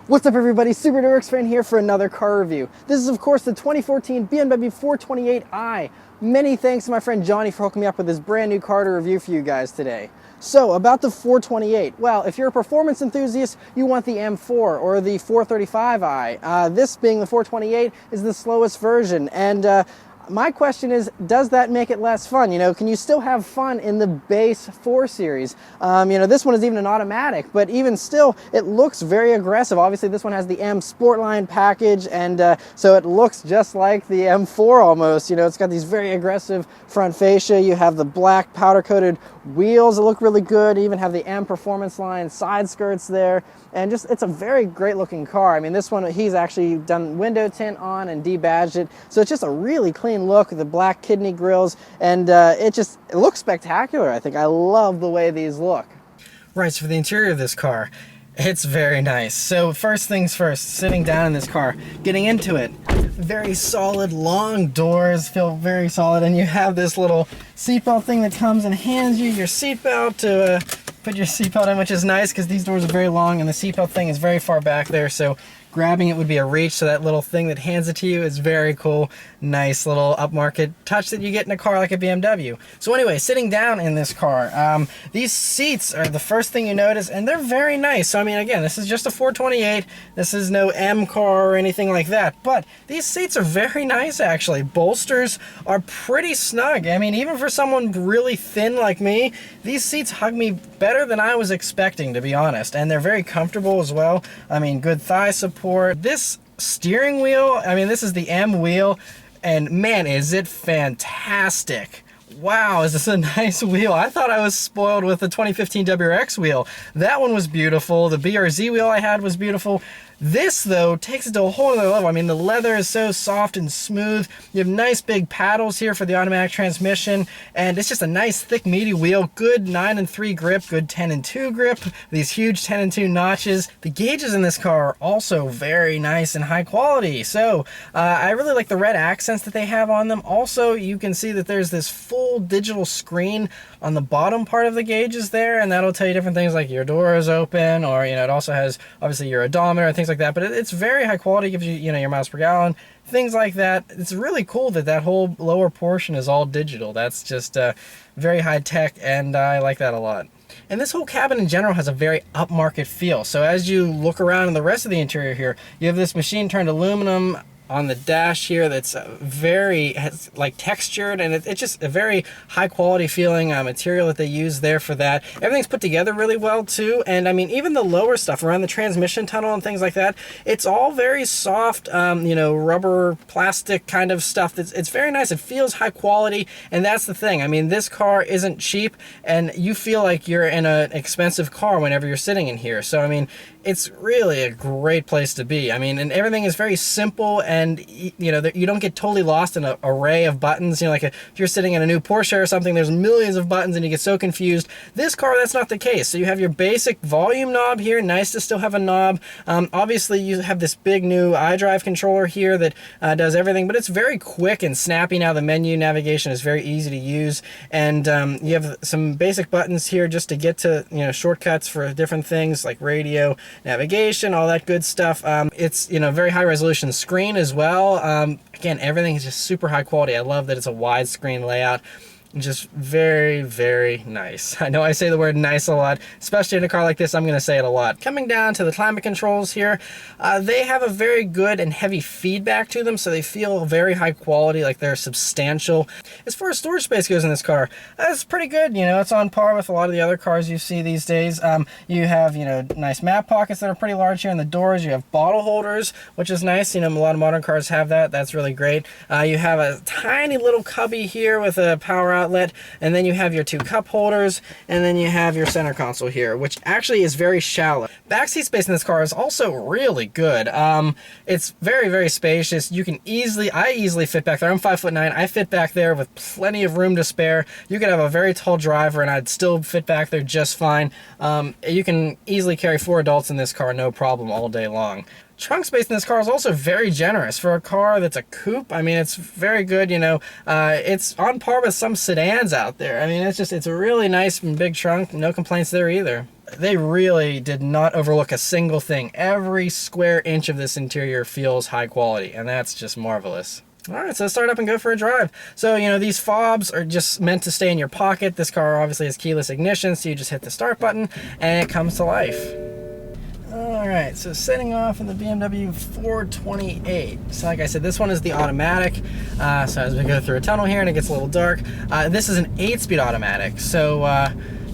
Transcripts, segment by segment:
What's up everybody, Super Dorks fan here for another car review. This is of course the 2014 BMW 428i. Many thanks to my friend Johnny for hooking me up with this brand new car to review for you guys today. So about the 428, well, if you're a performance enthusiast, you want the M4 or the 435i. This being the 428 is the slowest version, and my question is, does that make it less fun? You know, can you still have fun in the base 4 Series? You know, this one is even an automatic, but even still, it looks very aggressive. Obviously, this one has the M Sportline package, and so it looks just like the M4 almost. You know, it's got these very aggressive front fascia. You have the black powder-coated wheels that look really good. You even have the M Performance Line side skirts there, and just, it's a very great-looking car. I mean, this one, he's actually done window tint on and debadged it, so it's just a really clean look with the black kidney grills, and it looks spectacular. I think I love the way these look. Right, so for the interior of this car, it's very nice. So first things first, sitting down in this car, getting into it, very solid, long doors, feel very solid, and you have this little seatbelt thing that comes and hands you your seatbelt to put your seatbelt in, which is nice because these doors are very long and the seatbelt thing is very far back there, so grabbing it would be a reach, so that little thing that hands it to you is very cool. Nice little upmarket touch that you get in a car like a BMW. So anyway, sitting down in this car, these seats are the first thing you notice, and they're very nice. So I mean, again, this is just a 428. This is no M car or anything like that, but these seats are very nice actually. Bolsters are pretty snug. I mean, even for someone really thin like me, these seats hug me better than I was expecting, to be honest, and they're very comfortable as well. I mean, good thigh support. This steering wheel, I mean, this is the M wheel, and man, is it fantastic. Wow, is this a nice wheel? I thought I was spoiled with the 2015 WRX wheel. That one was beautiful. The BRZ wheel I had was beautiful. This, though, takes it to a whole other level. I mean, the leather is so soft and smooth. You have nice big paddles here for the automatic transmission, and it's just a nice, thick, meaty wheel. Good 9-3 grip, good 10-2 grip. These huge 10-2 notches. The gauges in this car are also very nice and high quality. So, I really like the red accents that they have on them. Also, you can see that there's this full digital screen on the bottom part of the gauges there, and that'll tell you different things like your door is open, or, you know, it also has, obviously, your odometer and things like that, but it's very high quality, gives you, you know, your miles per gallon, things like that. It's really cool that that whole lower portion is all digital. That's just very high tech, and I like that a lot. And this whole cabin in general has a very upmarket feel. So as you look around in the rest of the interior here, you have this machine turned aluminum on the dash here that's has like textured, and it's just a very high quality feeling material that they use there for that. Everything's put together really well too, and I mean, even the lower stuff around the transmission tunnel and things like that, it's all very soft, you know, rubber plastic kind of stuff. It's very nice. It feels high quality, and that's the thing. I mean, this car isn't cheap, and you feel like you're in an expensive car whenever you're sitting in here. So I mean, it's really a great place to be. I mean, and everything is very simple, and you know, you don't get totally lost in an array of buttons. You know, like if you're sitting in a new Porsche or something, there's millions of buttons and you get so confused. This car, that's not the case. So you have your basic volume knob here. Nice to still have a knob. Obviously, you have this big new xDrive controller here that does everything, but it's very quick and snappy now. The menu navigation is very easy to use, and you have some basic buttons here just to get to, you know, shortcuts for different things like radio, navigation, all that good stuff. It's, you know, very high resolution screen as well. Again, everything is just super high quality. I love that it's a widescreen layout. Just very, very nice. I know I say the word nice a lot, especially in a car like this. I'm going to say it a lot. Coming down to the climate controls here, they have a very good and heavy feedback to them, so they feel very high quality, like they're substantial. As far as storage space goes in this car, it's pretty good. You know, it's on par with a lot of the other cars you see these days. You have, you know, nice map pockets that are pretty large here in the doors. You have bottle holders, which is nice. You know, a lot of modern cars have that. That's really great. You have a tiny little cubby here with a power outlet, and then you have your two cup holders, and then you have your center console here, which actually is very shallow. Backseat space in this car is also really good. It's very, very spacious. You can I easily fit back there. I'm 5'9". I fit back there with plenty of room to spare. You could have a very tall driver and I'd still fit back there just fine. You can easily carry 4 adults in this car, no problem, all day long. Trunk space in this car is also very generous for a car that's a coupe. I mean, it's very good, you know. It's on par with some sedans out there. I mean, it's a really nice and big trunk. No complaints there either. They really did not overlook a single thing. Every square inch of this interior feels high quality, and that's just marvelous. All right, so let's start up and go for a drive. So, you know, these fobs are just meant to stay in your pocket. This car obviously has keyless ignition, so you just hit the start button, and it comes to life. All right, so setting off in the BMW 428. So like I said, this one is the automatic. So as we go through a tunnel here and it gets a little dark, this is an 8-speed automatic. So,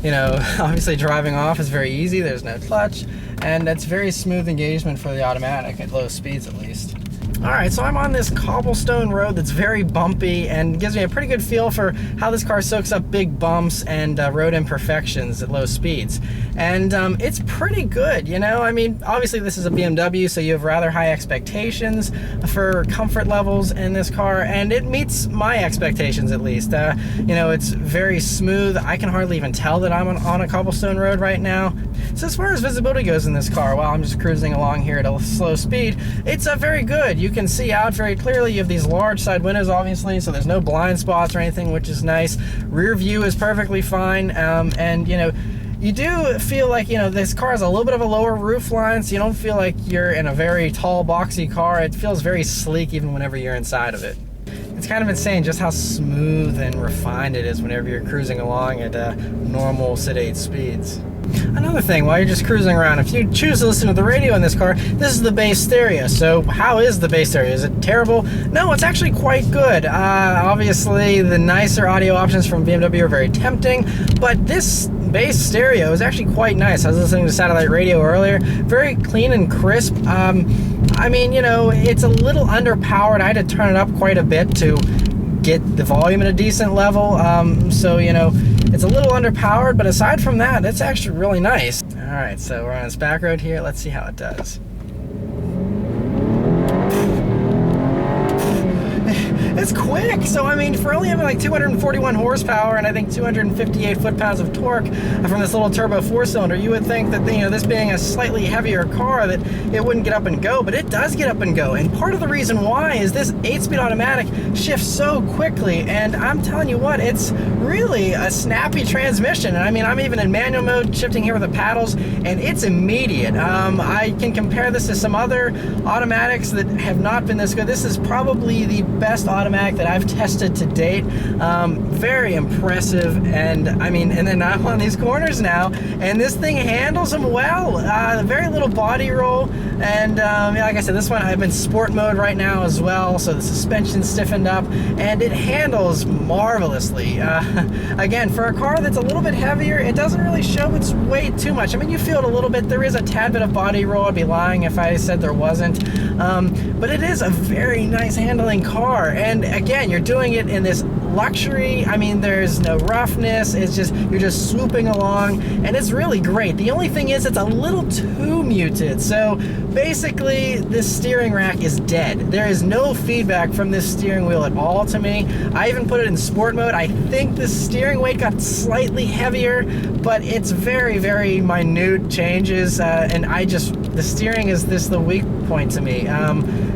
you know, obviously driving off is very easy. There's no clutch, and that's very smooth engagement for the automatic at low speeds at least. All right, so I'm on this cobblestone road that's very bumpy and gives me a pretty good feel for how this car soaks up big bumps and road imperfections at low speeds. And it's pretty good, you know? I mean, obviously this is a BMW, so you have rather high expectations for comfort levels in this car, and it meets my expectations at least. You know, it's very smooth. I can hardly even tell that I'm on a cobblestone road right now. So as far as visibility goes in this car, while I'm just cruising along here at a slow speed, it's very good. You can see out very clearly. You have these large side windows, obviously, so there's no blind spots or anything, which is nice. Rear view is perfectly fine, and you know, you do feel like, you know, this car has a little bit of a lower roof line, so you don't feel like you're in a very tall, boxy car. It feels very sleek even whenever you're inside of it. It's kind of insane just how smooth and refined it is whenever you're cruising along at normal sedate speeds. Another thing, while you're just cruising around, if you choose to listen to the radio in this car, this is the bass stereo. So how is the bass stereo? Is it terrible? No, it's actually quite good. Obviously, the nicer audio options from BMW are very tempting, but this bass stereo is actually quite nice. I was listening to satellite radio earlier. Very clean and crisp. I mean, you know, it's a little underpowered. I had to turn it up quite a bit to get the volume at a decent level. So, you know, it's a little underpowered, but aside from that, it's actually really nice. All right, so we're on this back road here. Let's see how it does. It's quick. So, I mean, for only having like 241 horsepower and I think 258 foot-pounds of torque from this little turbo 4-cylinder, you would think that, you know, this being a slightly heavier car, that it wouldn't get up and go, but it does get up and go. And part of the reason why is this 8-speed automatic shifts so quickly, and I'm telling you what, it's really a snappy transmission. And I mean, I'm even in manual mode, shifting here with the paddles, and it's immediate. I can compare this to some other automatics that have not been this good. This is probably the best automatic that I've tested to date. Very impressive, and I mean, and then I'm on these corners now, and this thing handles them well. Very little body roll, and like I said, this one I'm in sport mode right now as well, so the suspension's stiffened up, and it handles marvelously. Again, for a car that's a little bit heavier, it doesn't really show its weight too much. I mean, you feel it a little bit. There is a tad bit of body roll. I'd be lying if I said there wasn't. But it is a very nice handling car, and again, you're doing it in this luxury. I mean, there's no roughness. It's just, you're just swooping along, and it's really great. The only thing is, it's a little too muted. So basically, this steering rack is dead. There is no feedback from this steering wheel at all to me. I even put it in sport mode. I think the steering weight got slightly heavier, but it's very, very minute changes, and the steering is the weak point to me.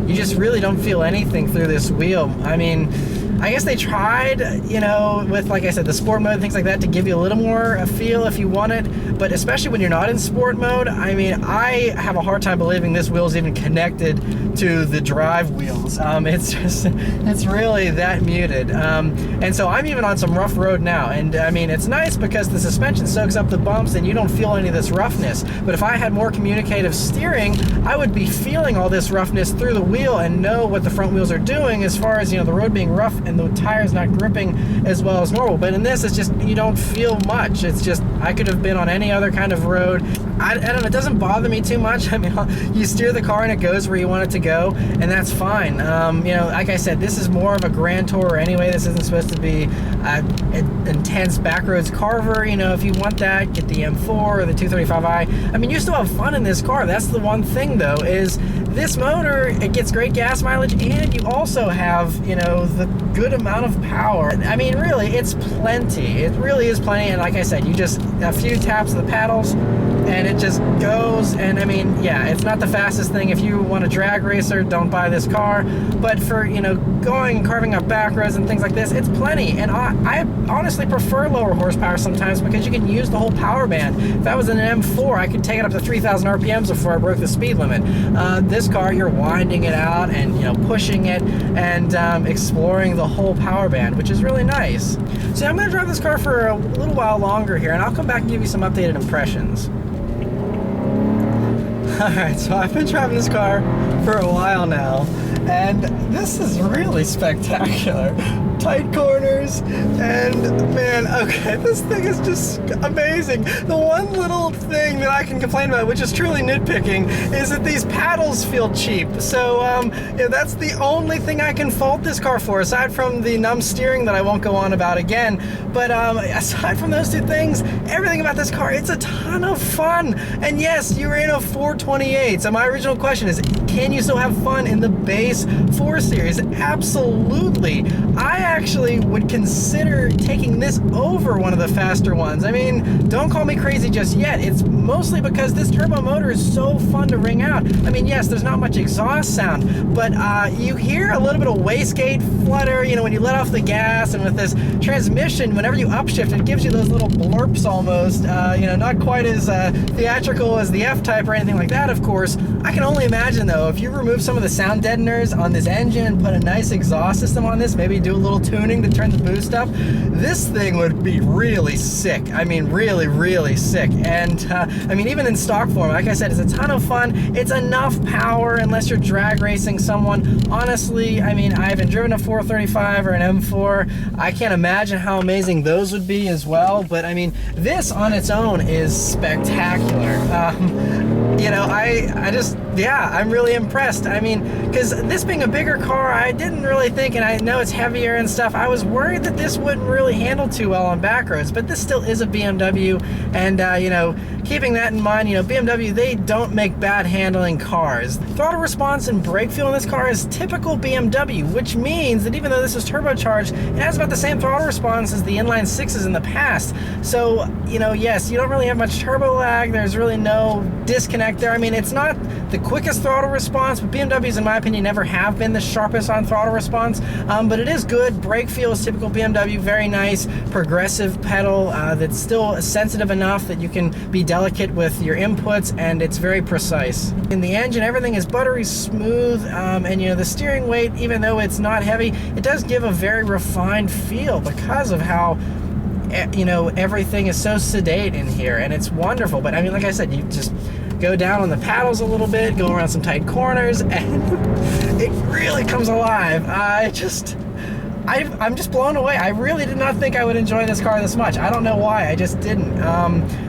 You just really don't feel anything through this wheel. I mean, I guess they tried, you know, with, like I said, the sport mode, things like that, to give you a little more feel if you want it, but especially when you're not in sport mode, I mean, I have a hard time believing this wheel is even connected to the drive wheels. It's really that muted. And so I'm even on some rough road now, and I mean, it's nice because the suspension soaks up the bumps and you don't feel any of this roughness, but if I had more communicative steering, I would be feeling all this roughness through the wheel and know what the front wheels are doing as far as, you know, the road being rough and the tires not gripping as well as normal. But in this, it's just, you don't feel much. It's just, I could have been on any other kind of road. I don't know, it doesn't bother me too much. I mean, you steer the car and it goes where you want it to go, and that's fine. You know, like I said, this is more of a grand tourer anyway. This isn't supposed to be an intense backroads carver. You know, if you want that, get the M4 or the 235i. I mean, you still have fun in this car. That's the one thing, though, is this motor, it gets great gas mileage, and you also have, you know, the good amount of power. I mean, really, it's plenty. It really is plenty, and like I said, you just a few taps of the paddles, and it just goes. And I mean, yeah, it's not the fastest thing. If you want a drag racer, don't buy this car. But for, you know, going and carving up back roads and things like this, it's plenty. And I honestly prefer lower horsepower sometimes because you can use the whole power band. If that was an M4, I could take it up to 3,000 RPMs before I broke the speed limit. This car, you're winding it out and, you know, pushing it and exploring the whole power band, which is really nice. So I'm going to drive this car for a little while longer here, and I'll come back and give you some updated impressions. Alright, so I've been driving this car for a while now, and this is really spectacular. Tight corners, and man, okay, this thing is just amazing. The one little thing that I can complain about, which is truly nitpicking, is that these paddles feel cheap. So yeah, that's the only thing I can fault this car for, aside from the numb steering that I won't go on about again. But aside from those two things, everything about this car, it's a ton of fun. And yes, you're in a 428. So my original question is, can you still have fun in the base 4 Series? Absolutely. I actually would consider taking this over one of the faster ones. I mean, don't call me crazy just yet. It's mostly because this turbo motor is so fun to ring out. I mean, yes, there's not much exhaust sound, but you hear a little bit of wastegate flutter, you know, when you let off the gas. And with this transmission, whenever you upshift, it gives you those little blurps almost, you know, not quite as theatrical as the F-Type or anything like that, of course. I can only imagine, though, if you remove some of the sound deadeners on this engine and put a nice exhaust system on this, maybe do a little tuning to turn the boost up, this thing would be really sick. I mean, really, really sick. And I mean, even in stock form, like I said, it's a ton of fun. It's enough power unless you're drag racing someone. Honestly, I mean, I haven't driven a 435 or an M4. I can't imagine how amazing those would be as well. But I mean, this on its own is spectacular. You know, I just, yeah, I'm really impressed. I mean, because this being a bigger car, I didn't really think, and I know it's heavier and stuff, I was worried that this wouldn't really handle too well on back roads, but this still is a BMW, and you know, keeping that in mind, you know, BMW, they don't make bad handling cars. Throttle response and brake feel in this car is typical BMW, which means that even though this is turbocharged, it has about the same throttle response as the inline sixes in the past. So, you know, yes, you don't really have much turbo lag, there's really no disconnect there. I mean, it's not the quickest throttle response, but BMWs, in my opinion, never have been the sharpest on throttle response, but it is good. Brake feel is typical BMW, very nice. Progressive pedal that's still sensitive enough that you can be delicate with your inputs, and it's very precise. In the engine, everything is buttery smooth, and you know, the steering weight, even though it's not heavy, it does give a very refined feel because of how, you know, everything is so sedate in here, and it's wonderful. But I mean, like I said, you just go down on the paddles a little bit, go around some tight corners, and it really comes alive. I'm just blown away. I really did not think I would enjoy this car this much. I don't know why, I just didn't.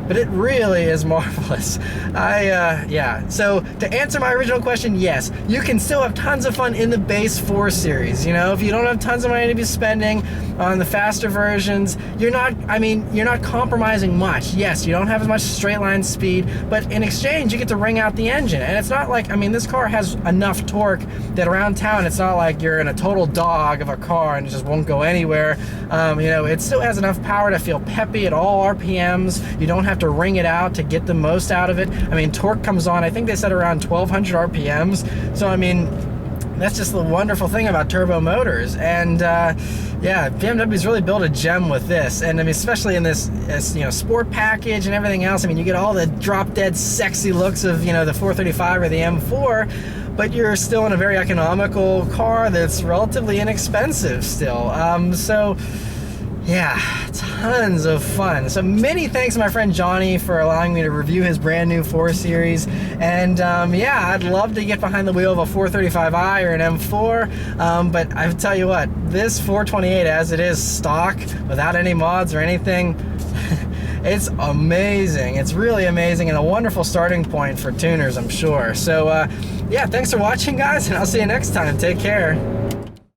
But it really is marvelous. Yeah. So to answer my original question, yes, you can still have tons of fun in the base 4 Series. You know, if you don't have tons of money to be spending on the faster versions, you're not compromising much. Yes, you don't have as much straight line speed, but in exchange, you get to ring out the engine. And it's not like, I mean, this car has enough torque that around town, it's not like you're in a total dog of a car and it just won't go anywhere. You know, it still has enough power to feel peppy at all RPMs. You don't have to ring it out to get the most out of it. I mean, torque comes on, I think they said around 1200 RPMs. So, I mean, that's just the wonderful thing about turbo motors. And yeah, BMW's really built a gem with this. And I mean, especially in this, you know, sport package and everything else. I mean, you get all the drop dead sexy looks of, you know, the 435 or the M4, but you're still in a very economical car that's relatively inexpensive still. So yeah, tons of fun. So many thanks to my friend Johnny for allowing me to review his brand new 4 Series. And yeah, I'd love to get behind the wheel of a 435i or an M4. But I tell you what, this 428 as it is stock, without any mods or anything, it's amazing. It's really amazing and a wonderful starting point for tuners, I'm sure. So yeah, thanks for watching, guys, and I'll see you next time. Take care.